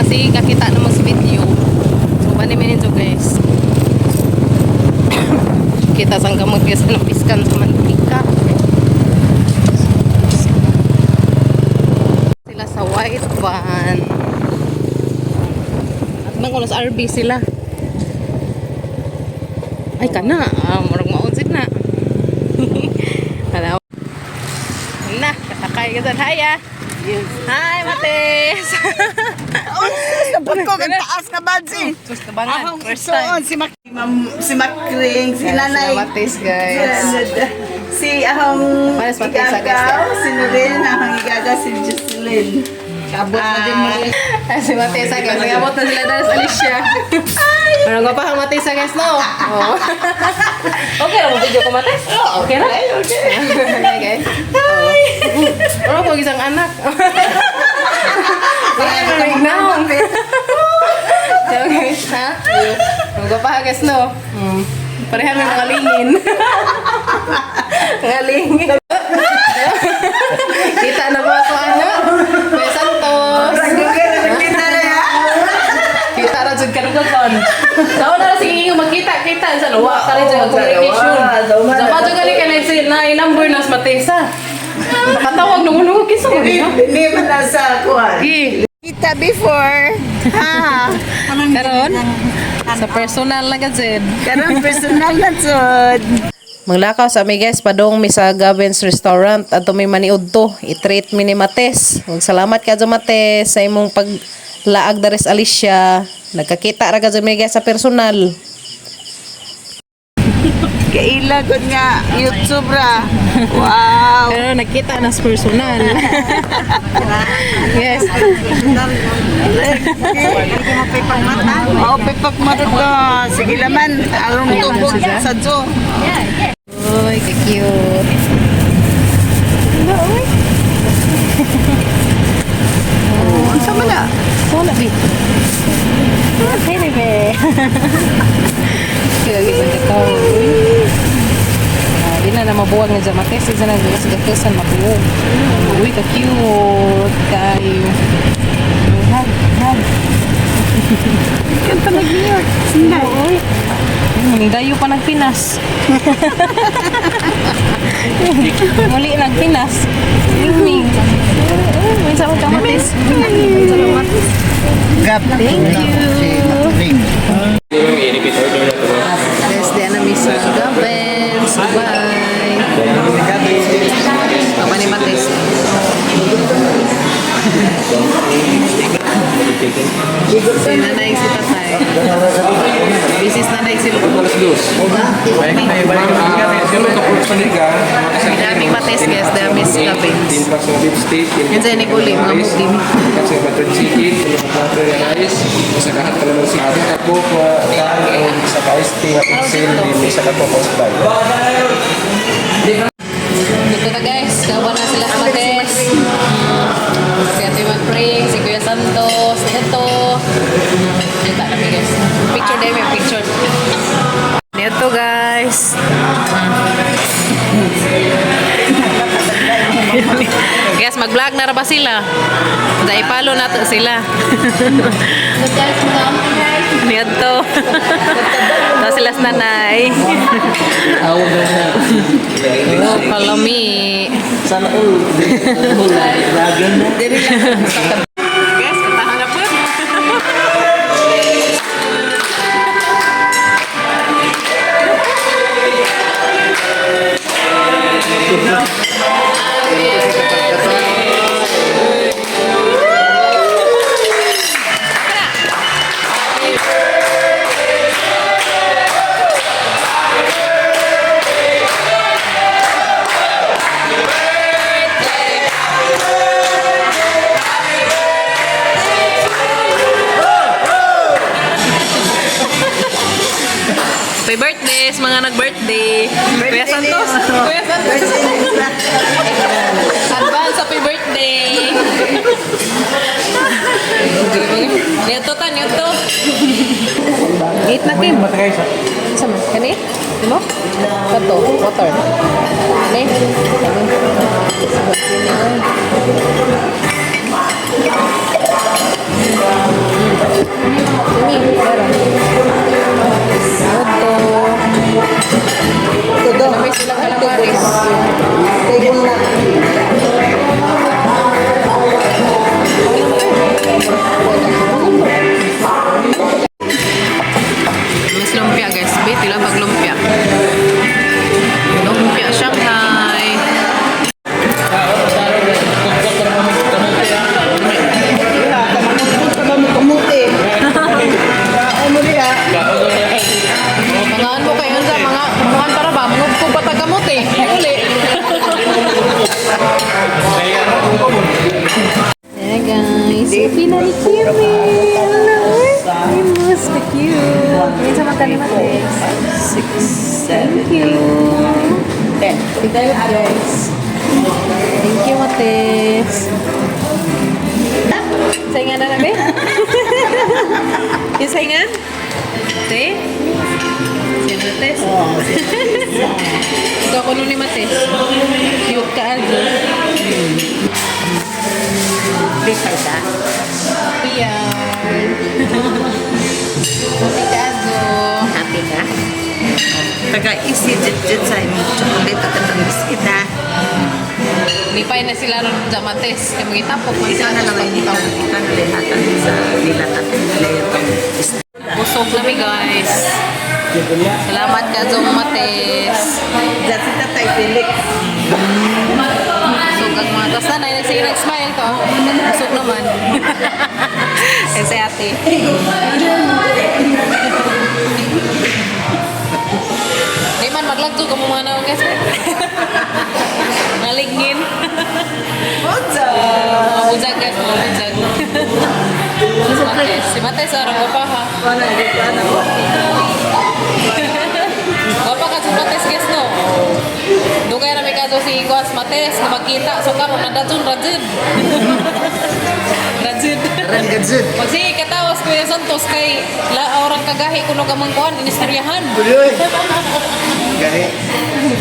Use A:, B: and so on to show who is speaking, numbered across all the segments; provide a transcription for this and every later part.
A: kasi kakita naman sa video. So bani-minin so guys. Kita sang kamot guys ng piskan sa mantika. Sila sa white van. At bang ko sa RB sila. Ay kana, murag maunsit na. Hello. Na, kasakay ka dyan. Hi ah. Yes. Hi Mates.
B: Dapat ko taas na badsi.
A: Sus kabangan. First
B: So,
A: time.
B: si Makring, si Nanay.
A: Sila Mates guys.
B: Si ahong
A: Pares Mates sa guys.
B: si Nurin, ahong igaga si Jocelyn.
A: Abot na din mo. Ay, si Mates guys. Abot na sila dahil sa Alicia. Parang ka pa ang Mates guys no? Oh. Okay na mo video ko Mates? Okay na? Okay guys. Ano po isang anak? Ay, now. So guys, ha? Ang pa guys no? Pareha may mga lingin. Mga lingin. Kita na po ako anak. Kuya Santos. Kita na dyan kanugakon. Sao na sige magkita-kita sa luwa ka rin sa communication. Sa pato gali ka na i-number na sa Matesa. Nakatawag nung kisa mo niya.
B: Hindi man na sa kuwan. Kita before. Ha.
A: Karon sa personal na gazin.
B: Karon personal na sud.
A: Manglakaw sa mi guys padong mi sa Gavin's Restaurant adto mi maniud to i-treat mi ni Mates. Ug salamat ka Mates sa imong paglaag dares Alicia. Nagkakita ra ka mi guys sa personal.
B: Kaila gud nga YouTube ra. Wow.
A: Pero nakita na sa personal. Yes.
B: Oh, pipak mata ko. Sige laman, aron tubog sa jo.
A: Uy, ka-cute.
B: Ang sama na.
A: Wala, Bi. Hey, Bebe. Kaya gisang ka di na mabuwag nga dyan. Mates, isa na gagasan mabuwag. Uy, ka-cute. Kayo. Hug, hug.
B: Yan pa nag-New York. Sinday.
A: Uy. Dayo pa nagpinas. Muli nagpinas. Ming-ming. May sama ka Mates.
B: Gap.
A: Thank you. Yes, di na miss Gavens. Bye. Apa ni Mates? Si nanay si tatay. Bisis nanay si Lupos. Daming Mates guys, daming Gavens. Yan sa Nicole, mga Muslim. Dito na guys, kawan na sila sa Mates. Si Ate Manpring, si Kuya Santos, ito. Kita na guys. Picture din, may picture. Ito guys. Guys, mag-vlog na ba sila? Dahil palo na to sila. Ito. Ito sila sa nanay. Follow me.
B: Sana all.
A: Guys, katahan na po. Happy birthday sa mga nag-birthday. Kuya Santos. Kuya Santos. Advance happy birthday. Nito ta, nito. Eat na Kim. Sama, kani? Mo? Kato, water. Ni? Thank you, Matis. Saingan na namin? Yung saingan? Si? Si Matis? Ikaw ko nun ni Matis. Yung kaaldo.
B: Bisa ka.
A: Iyan. Matis kaaldo.
B: Happy ka? Taga-isi dyan sa imong chocolate at ang biscuit ha.
A: Lipay na sila ron sa Matis. Kaya magitapok.
B: Isa na naman kita nalihatan sa nilatan nila itong
A: Busog kami guys. Salamat ka Zong Matis.
B: Diyan si Tatay Felix.
A: Busog ang mga. Tapos na, sige nag-smile ko. Busog naman. Kasi ate. Di man, maglagto ka mo mga naong guys. Naligngin. Mga buzag guys, mga buzag. Si Matis, sarang wapa ha.
B: Wala, hindi ko ano.
A: Wapa ka si Matis guys no. Dugay na may kaso si Kuas Matis na magkita. So karon nadatun Rajid. Rajid.
B: Rangadzud.
A: Pag si katawas Kuya Santos kay orang kagahi kuno gamang kuan inistoryahan.
B: Uy. Gahi.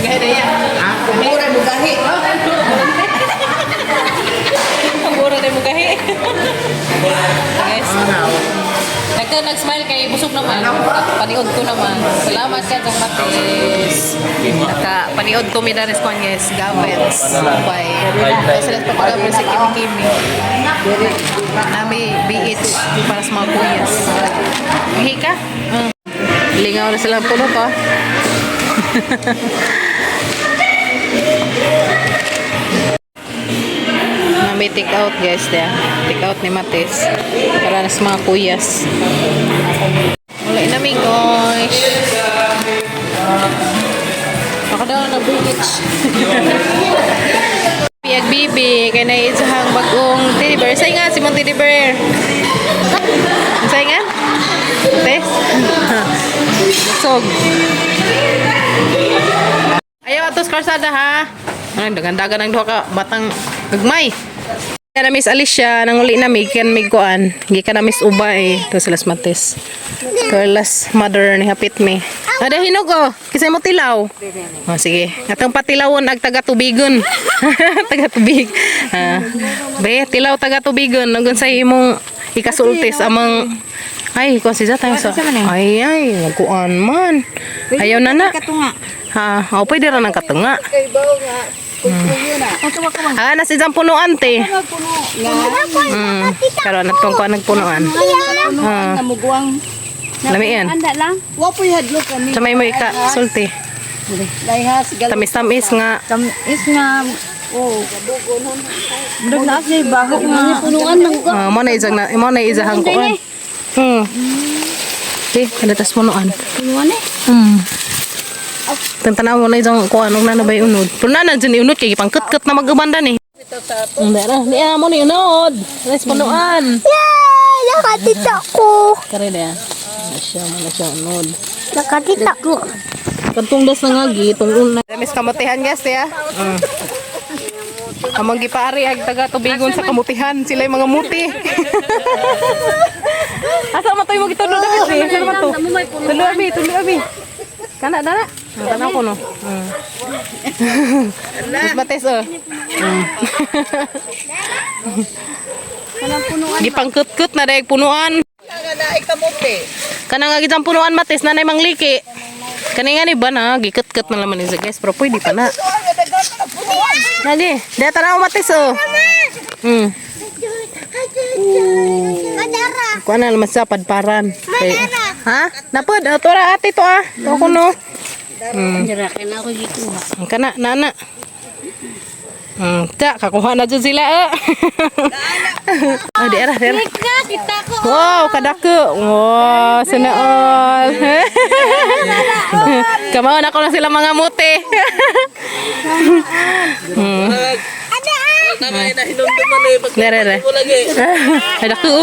A: Gahi na yan.
B: Mura mo gahi.
A: Ang mura na mo gahi. Guys. Nag-smile kay busog naman. Paniod ko naman. Salamat ka sa Matis. Paniod ko minaris ko guys. Gavets. Bye. Sila pa pag-abot sa kimi-kimi. Nami biit para sa mga kuyas. Mahi ka? Lingaw na sila puno ko. May take out guys dia. Take out ni Matis. Para sa mga kuyas. Wala namin guys. Baka daw na beach. Piyag bibi. Kaya na isahang bagong teddy bear. Say nga si mong teddy bear. Say nga? Matis? Sog. Ayaw atos karsada ha. Ay, dagan-dagan ang duha ka batang gagmay. Kaya na Miss Alicia, nang uli na may kuan. Gikan na Miss Uba eh. Ito sila Matis. Carla's mother ni hapit me. Ada hinog oh. Kisay mo tilaw. Oh, sige. Atong patilawon ag taga-tubigon. Taga-tubig. Be, tilaw taga-tubigon. Nung sa imong ikasultis amang ay, ko si Zatay sa. Ay, nagkuan man. Ayaw na na. Ha, pwede ra nang katunga.
B: Kay baw nga.
A: Na si Jang punuan te. Pero natong ko nagpunuan.
B: Namuguang.
A: Lami yan.
B: Anda lang. Wa po hadlok kami.
A: Samay mo ika sulti.
B: Layhas
A: Tamis-tamis nga.
B: Tamis nga. Oh, kabugonon. Dog na say bago nga punuan ng ko.
A: Mo na izahang ko. Kada tas punuan.
B: Punuan eh.
A: Tantanaw mo na isang kuan og nanabay unod. Pero na dyan unod kay pangkut-kut na magubanda ni. Ndara, di mo ni unod. Res punuan.
C: Yay! Nakatita ko.
A: Kare dia. Masya unod.
C: Nakatita ko.
A: Kantong das na ngagi tong una. Damis kamutihan guys ya. Amang gipaari ag taga tubigon sa kamutihan, sila yung mga muti. Asa matoy mo gitulo dapat ni? Sino man to? Tulo abi. Kana dana. Tanaw ko no. Mas Matis oh. Gipangkut-kut na daig punuan.
B: Naik kamote.
A: Kana nga gidang punuan Matis nanay mangliki. Kani nga ni ba na gikut-kut na laman ni guys, pero pwede pa na. Lagi, dia tanaw Matis oh.
C: Madara.
A: Kuan na naman sa padparan. Ha? Napod, tora ate to ah. To ko no.
C: Dara kana ako dito.
A: Kana nana. Tak kakuha na dyan sila oh, di arah.
C: Kita ko.
A: Wow, kadake. Wow, sana all. Kamao na ko na sila mga muti.
B: Namay na hinumduman eh pag
A: Lere.
B: ko lagi.
A: Ay dake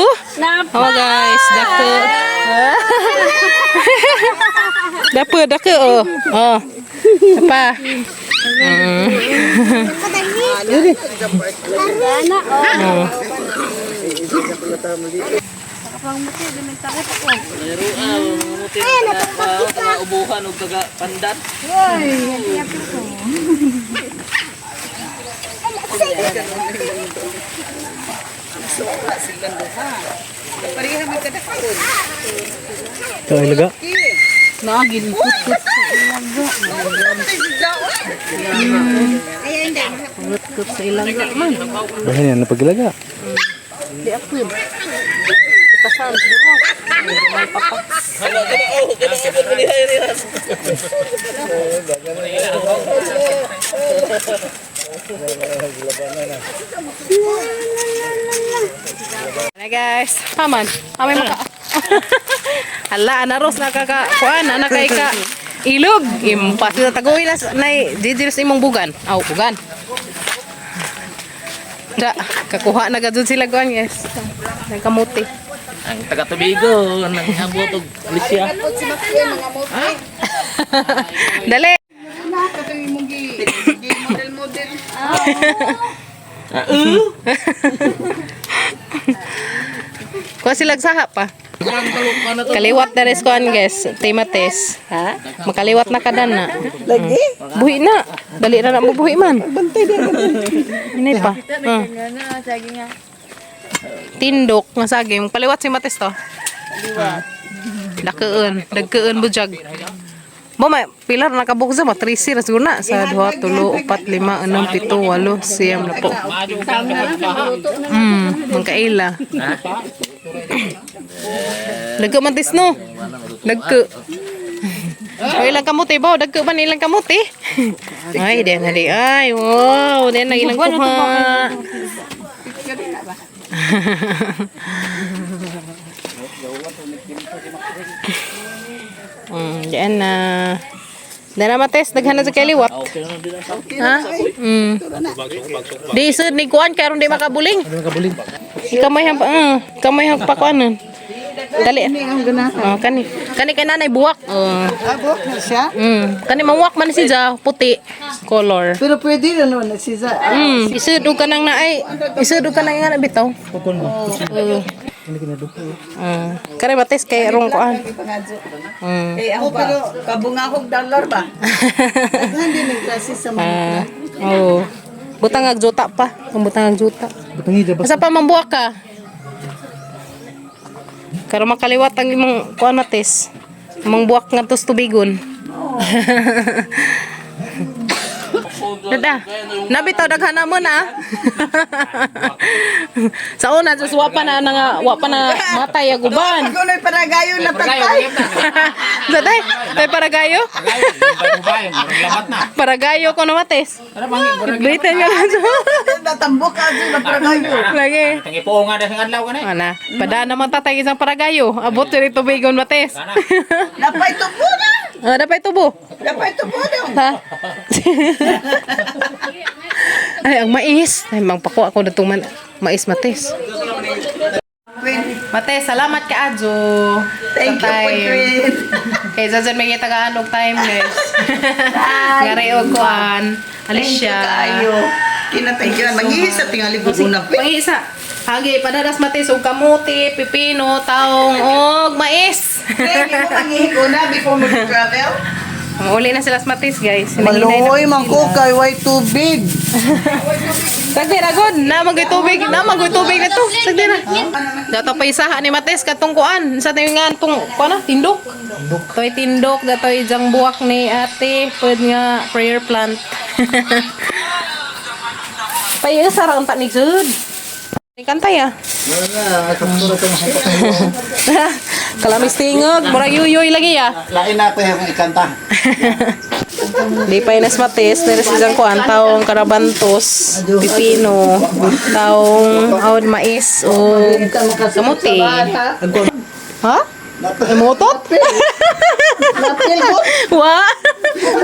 A: oh guys, dake. Dake oh. Oh. Apa?
C: Gana, oh.
D: ubuhan o taga pandan.
E: Ito ilaga.
A: Nagin kut-kut sa ilaga. Kut-kut sa ilaga man.
E: Bahan yan napagilaga.
A: Di ako. Kutasan siguro. May papas. Nah guys, aman. Amay maka. Hala, anaros nakakakuan, nakakaika ilog. Impas na taguin na didiris imong bugan. Aw, bugan. Da, kakuha na gadud sila kuan guys. Nagkamuti.
D: Ang taga Tubigo, nag-abot og Alicia.
A: Dali.
B: Model.
A: Kuha sila saha pa. Kaliwat na res kuan guys, Timates. Ha? Makaliwat na kada na.
B: Lagi?
A: Buhi na. Dali na mo buhi man. Ini pa. Tindok nga saging. Paliwat si Mates to. Dagkeun bujag. Mo may pilar nakabuksa mo 3 siguro na sa 2 3 4 5 6 7 8 9 na po. Mangkaila. Dagke man tis no. Dagke. Ay ilang kamuti ba? Dagke man ilang kamuti. Ay den hadi. Ay wow, den na ilang kuha. Diyan na. Dara Mates, daghan na sa kaliwat. Ha? Di sud ni kuan karon di makabuling. Kamay hang pa kuanon. Dali. Oh, kani nanay buwak. Oh.
B: Abok na siya.
A: Kani mawak man si Ja, puti color.
B: Pero pwede na naman si Za.
A: Isud og kanang naay. Isud og kanang nga bitaw. Kare Mates kay rong kuan.
B: Eh ako pero kabungahog dollar ba? Daghan din ang klase sa mga.
A: Oh. Butang ag juta pa. Butang ag juta. Asa pa mambuak ka? Karo makaliwat ang imong kuan Mates. Imong buwak nga tos tubigon. Dada, nabitaw daghan na mo na. Sa una sa wapa na matay aguban.
B: Ako na'y paragayon na pagtay.
A: Daday, tay paragayo. Paragayo ko na Mates. Britain nga lang.
B: Natambok ka dyan na paragayon.
A: Lagi.
D: Tangipo nga sa adlaw kanay.
A: Ana, pada naman tatay isang paragayo. Abot diri tubigon Mates.
B: Napay tubo na.
A: Dapat tubo.
B: Napay tubo na.
A: Ha? Ay, ang mais. Ay, mangpako ako na mais Mates. Mates, salamat ka Adjo.
B: Thank you, Queen.
A: Kay Zazen may tagaan og time guys. Ngari og kuan. Alicia.
B: Kayo. Kinatay ka. Mag-iisa tingali bubuna.
A: Pangisa. Hagi, padaras Mates og kamuti, pipino, taong og mais.
B: Hindi mo pangihin ko na before mag-travel.
A: Uli na sila sa Mates guys.
B: Maluoy man ko kay way tubig.
A: Sagdi na god, na magoy tubig na to. Sagdi na. Dato pa isaha ni Mates katong kuan. Sa tingan tong kuan tindok. Toy tindok, datoy jang buwak ni ate, pud nga prayer plant. Payo sarang ta ni sud. Kantay ah. Kalamis tingog, mura yuyoy lagi ya.
D: Lain nato yung ikanta.
A: Di pa inas Mates, dari sisang kuan taong karabantos, pipino, taong awad mais o kamuti. Ha? Emotot?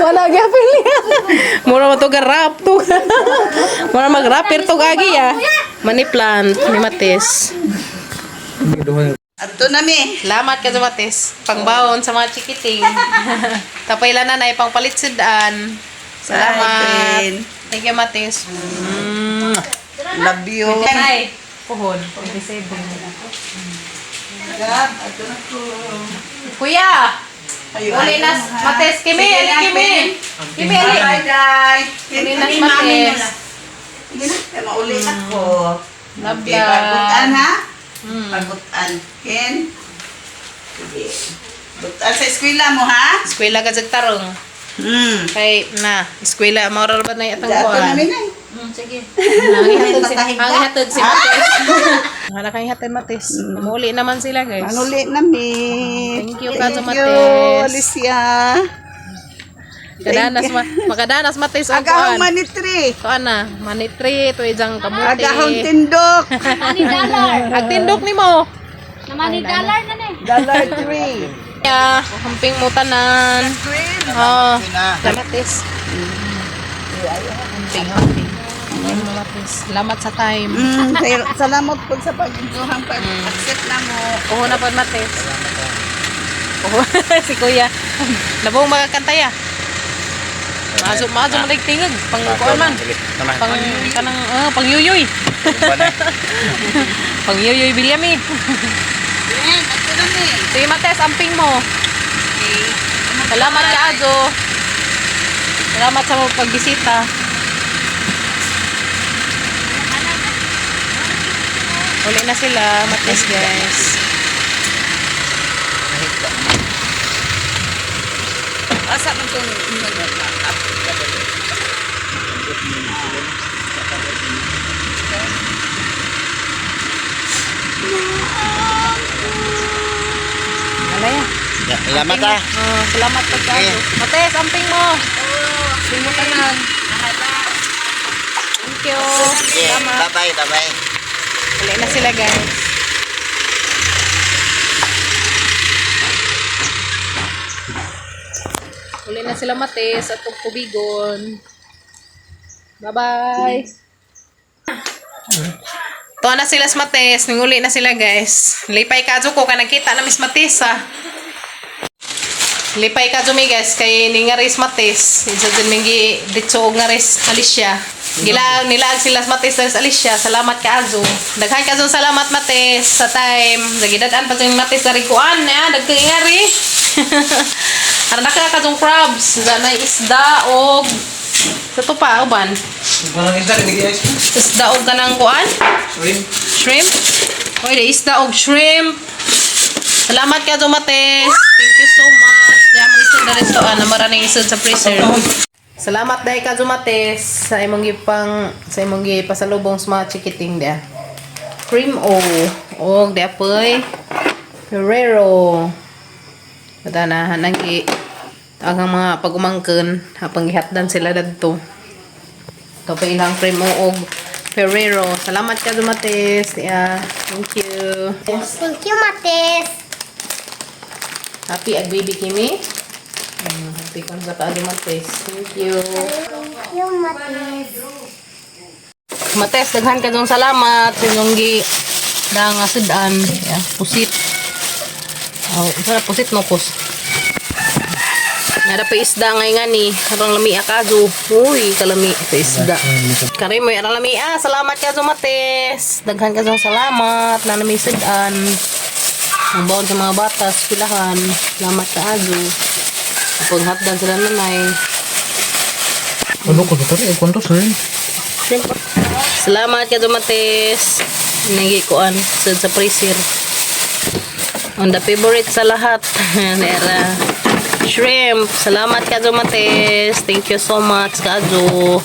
A: Wala gapil niya. Mura mo to garap to. Mura mag-rapper to gagi ya. Money plant ni Mates.
B: Ato na mi.
A: Salamat ka sa Mates. Pangbaon sa mga chikiting. Tapay lang na pangpalit sidaan. Salamat.
B: Queen.
A: Thank you, Matis.
B: Love you.
A: Ay, puhon. 27. Kuya! Uli na, Matis. Kimi, ali, Kimi. Kimi, ali. Uli na, Matis.
B: Mauli ako.
A: Love
B: Okay,
A: ya.
B: pagutan ha? Pagutan. Ken? Sige. Pagutan sa eskwela mo ha?
A: Eskwela ka sa tarong. Kay, na, eskwela, maural ba na yung atang
B: Dato
A: kuhan?
B: namin ay.
A: Sige. Hangihatod si Matis. Hala kang hatid, Matis. Muli naman sila, guys.
B: Manuli namin.
A: Thank you, Kato
B: Thank you,
A: Matis.
B: Alicia.
A: Makadanas, Matis. Ang
B: Agahong
A: kuhan.
B: manitri.
A: Kuhan na, manitri, ito isang kamuti.
B: Agahong tindok.
C: Money dollar.
A: Agtindok ni mo.
C: Na money dollar na na
B: Dollar tree.
A: Ya, hamping mo tanan. Oh, Matis. Hamping. Salamat sa time.
B: Salamat po sa pag-insuhang pag-accept na mo.
A: Oo na po, Matis. Oo, si Kuya. Nabong makakanta ya. Maso mo nagtingog. Pang kuan man. Pang kanang pang yuyoy. Pang yuyoy Bilyami. Sige, Matis, amping mo. Salamat ka, Azo. Salamat sa mga pagbisita. Uli na sila, Matis, guys.
B: Asa man itong
A: Alaya.
D: Salamat ah.
A: Salamat po ka. Matis, amping mo. Amping mo tanan. Thank you. Salamat.
D: Bye-bye.
A: Uli na sila, guys. Uli na sila, Matis, at Tubigon. Bye-bye. Tuwa na sila sa Matis. Ninguli na sila, guys. Lipay ka ko ka nakita na Miss Matis, ha. Lipay ka mi, guys. Kay ni nga ris Matis. Isa din mingi ditso nga ris Alicia. Nilaag sila sa Matis sa Alicia. Salamat ka, Azo. Daghan ka, Azo. Salamat, Matis. Sa time. Nagidadaan pa yung Matis na rikuan. Dagkang ingari. Harap na ka yung crabs. Zanay isda o... Sa to pa, uban. Isda o ganang kuan? Shrimp? Oy, isda o shrimp. Salamat ka, Matis. Thank you so much. Diyan mga isod na resto. Na maraming isod sa freezer. Salamat dahil ka, Matis. Sa imong pasalubong sa mga chikiting dia. Cream o. O, dia po'y. Ferrero. Kada na, hanagi. Agang mga pagumangkin. Hapang gihatdan sila dadto. Ito pa ilang cream o. Ferrero. Salamat ka, Matis. Yeah. Thank you.
C: Thank you, Matis.
A: Happy ag baby Kimi. Happy kang sa kaado, Matis. Thank you.
C: Thank you, Matis.
A: Matis, daghan ka dong salamat. Yung nga sudan. Yeah, pusit. Oh, sarap pusit no kus. Nara pa isda ngay nga ni. Karang lami akazo. Uy, kalami sa isda. Kari mo arang lami. Salamat ka dong, Matis. Daghan ka dong salamat. Na nami sudan. Ang bawon sa mga bata, pilahan. Salamat ka, Azo. Kapag hatdan sila nanay.
E: Ano ko ito rin? Kwantos rin?
A: Salamat ka, Matis. Nagikuan sa freezer. On the favorite sa lahat. Nera. Shrimp. Salamat ka, Matis. Thank you so much, Kazo.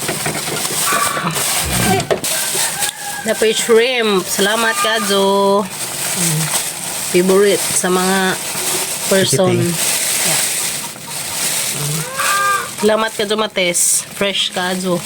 A: Dapat shrimp. Salamat, Kazo. Favorite sa mga person. Yeah. Salamat ka, Matis. Fresh Kazo.